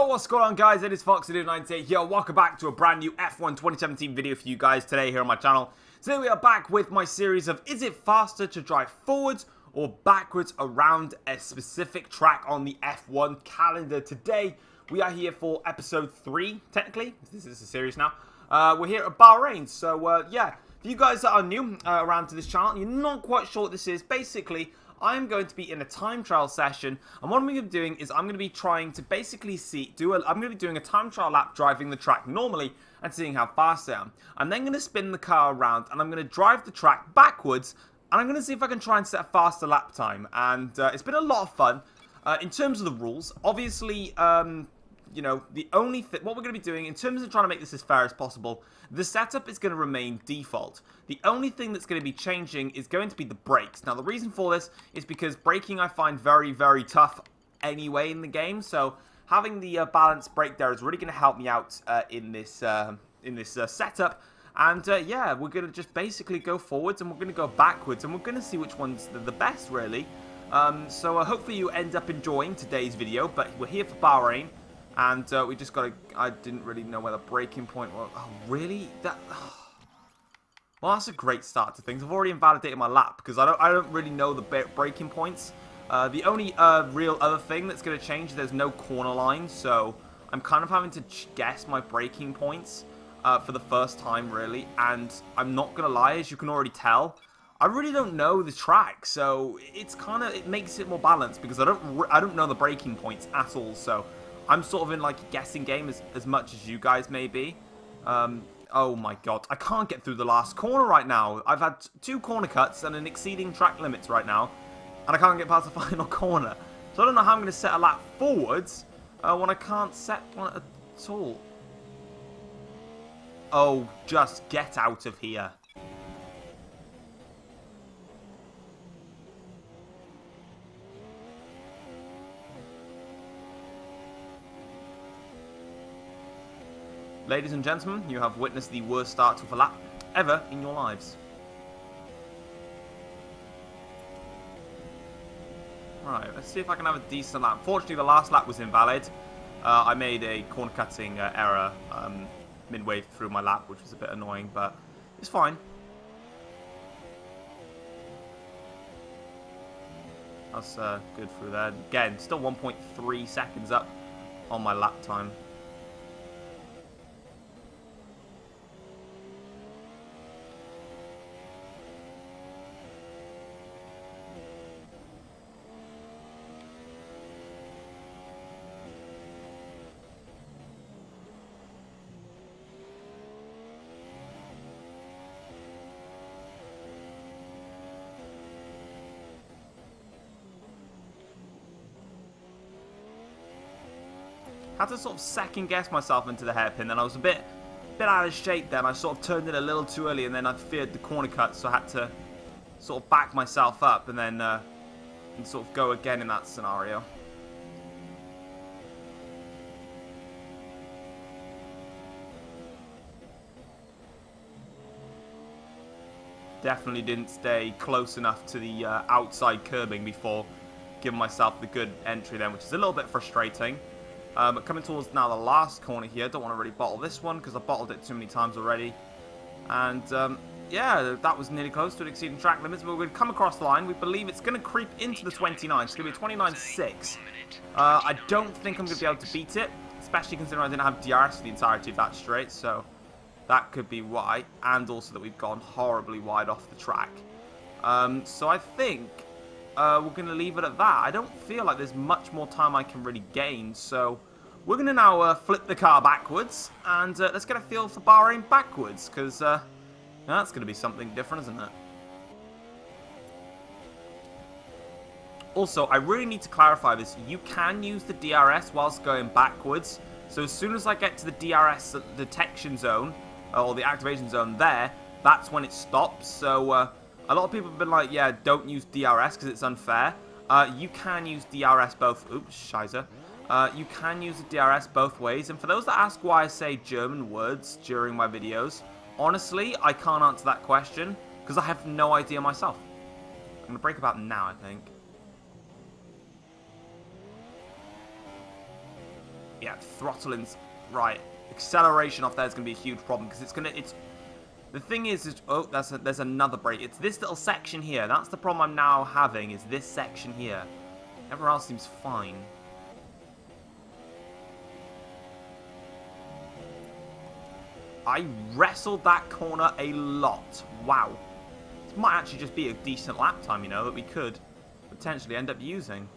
Yo, what's going on, guys? It is Foxy98 here. Welcome back to a brand new F1 2017 video for you guys today here on my channel. Today we are back with my series of is it faster to drive forwards or backwards around a specific track on the F1 calendar. Today we are here for episode 3, technically. This is a series now. We're here at Bahrain, so yeah. For you guys that are new around to this channel, and you're not quite sure what this is, basically I'm going to be in a time trial session, and what I'm going to be doing is I'm going to be trying to basically I'm going to be doing a time trial lap driving the track normally and seeing how fast I am. I'm then going to spin the car around and I'm going to drive the track backwards, and I'm going to see if I can try and set a faster lap time. And it's been a lot of fun. In terms of the rules, obviously, you know, what we're going to be doing in terms of trying to make this as fair as possible, the setup is going to remain default. The only thing that's going to be changing is going to be the brakes. Now, the reason for this is because braking I find very, very tough anyway in the game. So having the balanced brake there is really going to help me out in this setup. And yeah, we're going to just basically go forwards and we're going to go backwards, and we're going to see which one's the best, really. So hopefully you end up enjoying today's video. But we're here for Bahrain. And we just got to... I didn't really know where the braking point was. Oh, really? Well, that's a great start to things. I've already invalidated my lap because I don't really know the braking points. The only real other thing that's going to change is there's no corner line. So I'm kind of having to guess my braking points for the first time, really. And I'm not going to lie, as you can already tell, I really don't know the track. So it's kind of... It makes it more balanced because I don't know the braking points at all. So I'm sort of in like a guessing game as much as you guys may be. Oh my god, I can't get through the last corner right now. I've had 2 corner cuts and an exceeding track limits right now, and I can't get past the final corner. So I don't know how I'm going to set a lap forwards when I can't set one at all. Oh, just get out of here. Ladies and gentlemen, you have witnessed the worst start to a lap ever in your lives. Right, let's see if I can have a decent lap. Unfortunately, the last lap was invalid. I made a corner cutting error midway through my lap, which was a bit annoying, but it's fine. That's good through there. Again, still 1.3 seconds up on my lap time. Had to sort of second guess myself into the hairpin, then I was a bit out of shape then. I sort of turned it a little too early, and then I feared the corner cut, so I had to sort of back myself up and then and sort of go again in that scenario. Definitely didn't stay close enough to the outside curbing before giving myself the good entry then, which is a little bit frustrating. Coming towards now the last corner here. Don't want to really bottle this one because I bottled it too many times already. And yeah, that was nearly close to an exceeding track limits. But we're going to come across the line. We believe it's going to creep into the 29. It's going to be a 29.6. I don't think I'm going to be able to beat it, especially considering I didn't have DRS for the entirety of that straight. So that could be why. And also that we've gone horribly wide off the track. So I think we're going to leave it at that. I don't feel like there's much more time I can really gain. So we're going to now flip the car backwards, and let's get a feel for Bahrain backwards, because that's going to be something different, isn't it? Also, I really need to clarify this. You can use the DRS whilst going backwards. So as soon as I get to the DRS detection zone, or the activation zone there, that's when it stops. So a lot of people have been like, yeah, don't use DRS because it's unfair. You can use DRS both... Oops, shizer. You can use the DRS both ways, and for those that ask why I say German words during my videos, honestly, I can't answer that question, because I have no idea myself. I'm going to break about now, I think. Yeah, throttling's right. Acceleration off there is going to be a huge problem because it's the thing is oh, there's another brake. It's this little section here. That's the problem I'm now having, is this section here. Everywhere else seems fine. I wrestled that corner a lot. Wow. This might actually just be a decent lap time, you know, that we could potentially end up using.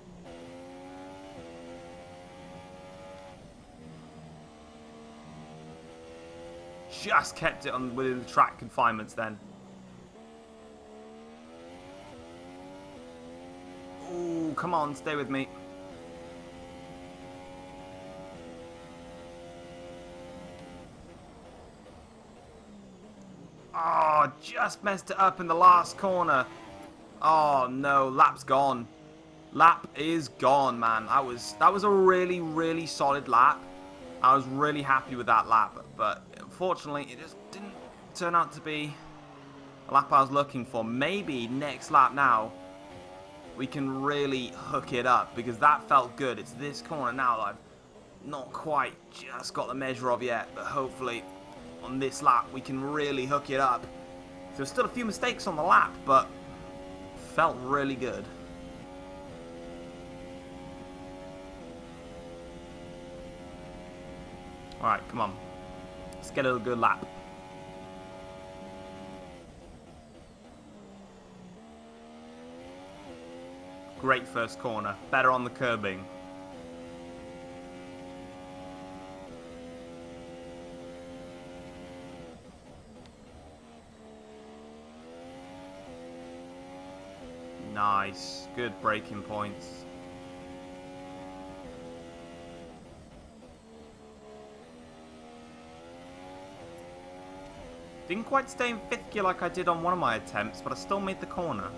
Just kept it on within the track confinements then. Ooh, come on, stay with me. Oh, just messed it up in the last corner. Oh no, lap's gone. Lap is gone, man. That was a really, really solid lap. I was really happy with that lap, but unfortunately, it just didn't turn out to be a lap I was looking for. Maybe next lap now, we can really hook it up, because that felt good. It's this corner now that I've not quite just got the measure of yet, but hopefully on this lap we can really hook it up. There's still a few mistakes on the lap, but felt really good. Alright, come on. Let's get a good lap. Great first corner. Better on the curbing. Nice. Good braking points. Didn't quite stay in 5th gear like I did on one of my attempts, but I still made the corner.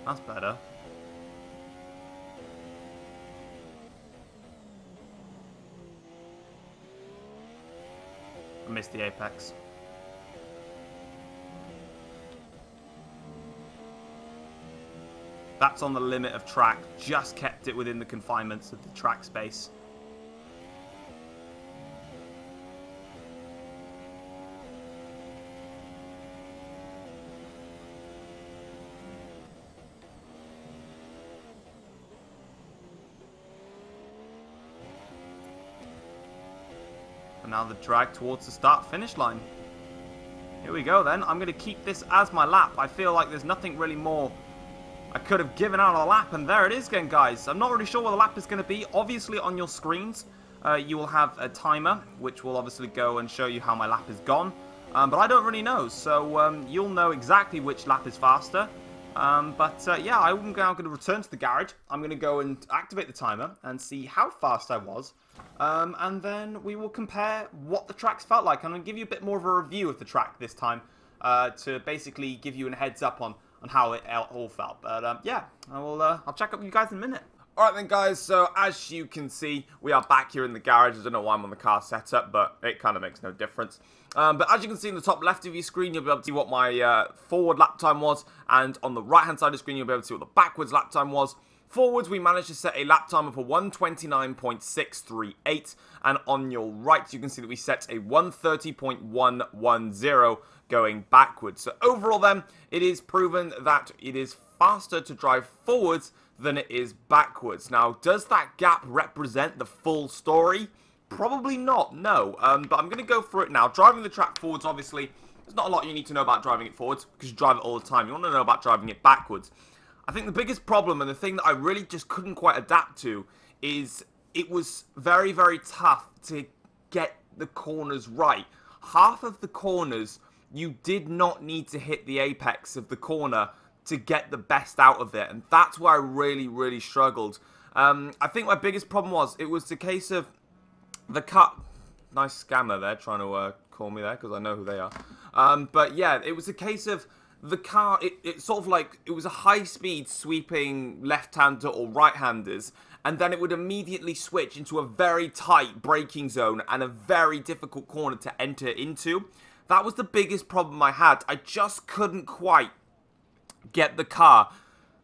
That's better. I missed the apex. That's on the limit of track. Just kept it within the confinements of the track space. And now the drag towards the start-finish line. Here we go then. I'm going to keep this as my lap. I feel like there's nothing really more I could have given out on a lap, and there it is again, guys. I'm not really sure what the lap is going to be. Obviously, on your screens, you will have a timer, which will obviously go and show you how my lap is gone. But I don't really know, so you'll know exactly which lap is faster. Yeah, I'm now going to return to the garage. I'm going to go and activate the timer and see how fast I was. And then we will compare what the tracks felt like. I'm going to give you a bit more of a review of the track this time to basically give you a heads up on how it all felt. But yeah, I'll check up with you guys in a minute. Alright then, guys, so as you can see, we are back here in the garage. I don't know why I'm on the car setup, but it kind of makes no difference. But as you can see in the top left of your screen, you'll be able to see what my forward lap time was, and on the right hand side of the screen, you'll be able to see what the backwards lap time was. Forwards, we managed to set a lap time of a 1:29.638, and on your right, you can see that we set a 1:30.110 going backwards. So overall then, it is proven that it is faster to drive forwards than it is backwards. Now, does that gap represent the full story? Probably not, no. But I'm going to go through it now. Driving the track forwards, obviously, there's not a lot you need to know about driving it forwards, because you drive it all the time. You want to know about driving it backwards. I think the biggest problem, and the thing that I really just couldn't quite adapt to, is it was very, very tough to get the corners right. Half of the corners, you did not need to hit the apex of the corner to get the best out of it, and that's where I really, really struggled. I think my biggest problem was, it was the case of the cut. Nice scammer there, trying to call me there, because I know who they are. But yeah, it was a case of the car, it sort of like, it was a high-speed sweeping left-hander or right-handers, and then it would immediately switch into a very tight braking zone and a very difficult corner to enter into. That was the biggest problem I had. I just couldn't quite get the car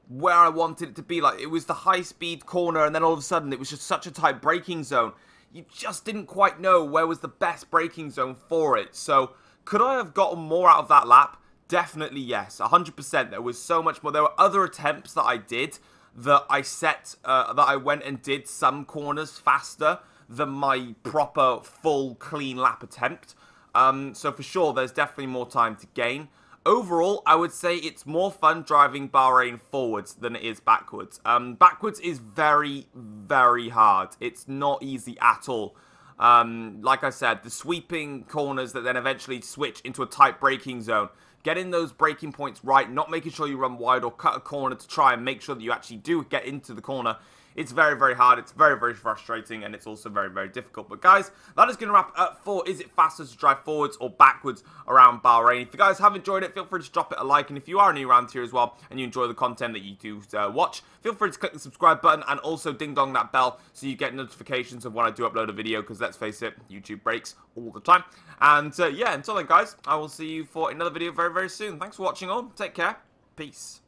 where I wanted it to be. Like, it was the high-speed corner, and then all of a sudden, it was just such a tight braking zone. You just didn't quite know where was the best braking zone for it. So, could I have gotten more out of that lap? Definitely yes, 100%. There was so much more. There were other attempts that I did that I went and did some corners faster than my proper, full, clean lap attempt. So for sure, there's definitely more time to gain. Overall, I would say it's more fun driving Bahrain forwards than it is backwards. Backwards is very, very hard. It's not easy at all. Like I said, the sweeping corners that then eventually switch into a tight braking zone. Getting those braking points right, not making sure you run wide or cut a corner to try and make sure that you actually do get into the corner. It's very, very hard. It's very, very frustrating, and it's also very, very difficult. But guys, that is going to wrap it up for Is It Faster to Drive Forwards or Backwards around Bahrain. If you guys have enjoyed it, feel free to drop it a like. And if you are new around here as well, and you enjoy the content that you do watch, feel free to click the subscribe button and also ding-dong that bell so you get notifications of when I do upload a video, because let's face it, YouTube breaks all the time. And yeah, until then, guys, I will see you for another video very, very soon. Thanks for watching all. Take care. Peace.